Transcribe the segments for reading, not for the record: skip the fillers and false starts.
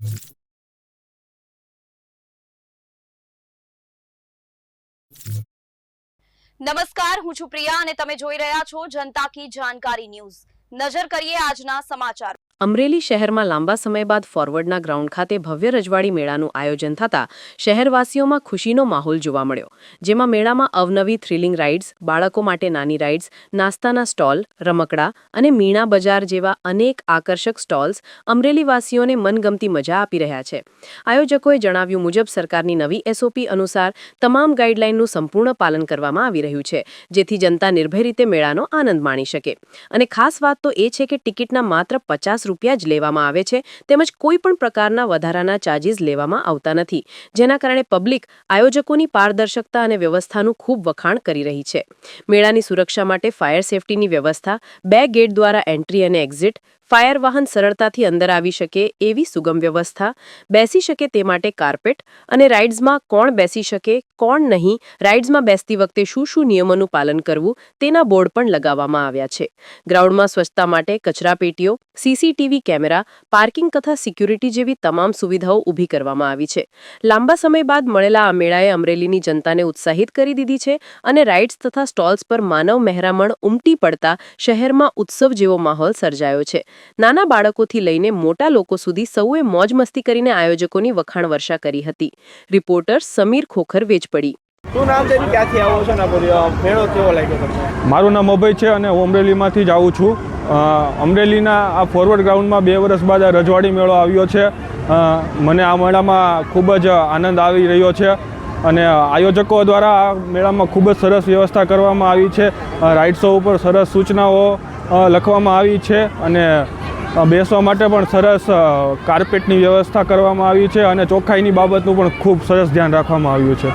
નમસ્કાર, હું છું પ્રિયા અને તમે જોઈ રહ્યા છો જનતા કી જાણકારી ન્યૂઝ। નજર કરીએ આજના સમાચાર। અમરેલી શહેરમાં લાંબા સમય બાદ ફોરવર્ડના ગ્રાઉન્ડ ખાતે ભવ્ય રજવાડી મેળાનું આયોજન થતાં શહેરવાસીઓમાં ખુશીનો માહોલ જોવા મળ્યો, જેમાં મેળામાં અવનવી થ્રિલિંગ રાઇડ્સ, બાળકો માટે નાની રાઇડ્સ, નાસ્તાના સ્ટોલ, રમકડા અને મીણા બજાર જેવા અનેક આકર્ષક સ્ટોલ્સ અમરેલીવાસીઓને મનગમતી મજા આપી રહ્યા છે। આયોજકોએ જણાવ્યું મુજબ સરકારની નવી એસઓપી અનુસાર તમામ ગાઈડલાઇનનું સંપૂર્ણ પાલન કરવામાં આવી રહ્યું છે, જેથી જનતા નિર્ભય રીતે મેળાનો આનંદ માણી શકે। અને ખાસ વાત તો એ છે કે ટિકિટના માત્ર 50 રૂપિયા જ લેવામાં આવે છે, તેમજ કોઈ પણ પ્રકારના વધારાના ચાર્જીસ લેવામાં આવતા નથી, જેના કારણે પબ્લિક આયોજકોની પારદર્શકતા અને વ્યવસ્થાનું ખૂબ વખાણ કરી રહી છે। મેળાની સુરક્ષા માટે ફાયર સેફટીની વ્યવસ્થા, 2 ગેટ દ્વારા એન્ટ્રી અને એક્ઝિટ, ફાયર વાહન સરળતાથી અંદર આવી શકે એવી સુગમ વ્યવસ્થા, બેસી શકે તે માટે કાર્પેટ અને રાઇડ્સમાં કોણ બેસી શકે કોણ નહીં, રાઇડ્સમાં બેસતી વખતે શું શું નિયમોનું પાલન કરવું તેના બોર્ડ પણ લગાવવામાં આવ્યા છે। ગ્રાઉન્ડમાં સ્વચ્છતા માટે કચરાપેટીઓ, સીસીટીવી કેમેરા, પાર્કિંગ તથા સિક્યુરિટી જેવી તમામ સુવિધાઓ ઊભી કરવામાં આવી છે। લાંબા સમય બાદ મળેલા આ મેળાએ અમરેલીની જનતાને ઉત્સાહિત કરી દીધી છે અને રાઇડ્સ તથા સ્ટોલ્સ પર માનવ મહેરામણ ઉમટી પડતા શહેરમાં ઉત્સવ જેવો માહોલ સર્જાયો છે। નાના બાળકોથી લઈને મોટા લોકો સુધી સૌએ મોજ મસ્તી કરીને આયોજકોની વખાણ વર્ષા કરી હતી। રિપોર્ટર સમીર ખોખર, વેજપડી। શું નામ છે, ક્યાંથી આવો છો ને મેળો કેવો લાગ્યો તમને? મારું નામ અભય છે અને હું અમરેલીમાંથી જ આવું છું। અમરેલીના આ ફોરવર્ડ ગ્રાઉન્ડમાં 2 વર્ષ બાદ આ રજવાડી મેળો આવ્યો છે। મને આ મેળામાં ખૂબ જ આનંદ આવી રહ્યો છે અને આયોજકો દ્વારા આ મેળામાં ખૂબ જ સરસ વ્યવસ્થા કરવામાં આવી છે। રાઇડ્સો ઉપર સરસ સૂચનાઓ લખવામાં આવી છે અને બેસવા માટે પણ સરસ કાર્પેટની વ્યવસ્થા કરવામાં આવી છે અને ચોખ્ખાઈની બાબતનું પણ ખૂબ સરસ ધ્યાન રાખવામાં આવ્યું છે।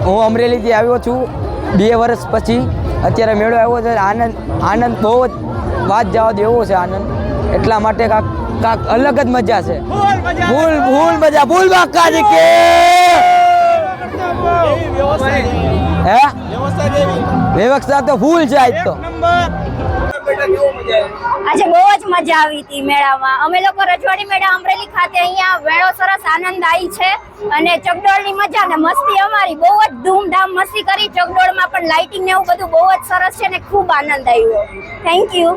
હું અમરેલીથી આવ્યો છું 2 વર્ષ પછી, અત્યારે મેળો આવ્યો છે। આનંદ બહુ જ વાત જવા દેવો છે આનંદ, એટલા માટે કાંક અલગ જ મજા છે। ભૂલ બાકાજી કે વ્યવસ્થા તો ફૂલ છે આજ તો। આજે બહુ જ મજા આવી હતી મેળામાં। અમે લોકો રજવાડી મેળા અમરેલી ખાતે અહીંયા મેળો સરસ આનંદદાયી છે અને ચકડોળની મજા ને મસ્તી અમારી બહુ જ ધૂમધામ મસ્તી કરી। ચકડોળમાં પણ લાઇટિંગ ને એવું બધું બહુ જ સરસ છે ને ખૂબ આનંદ આવ્યો। Thank you.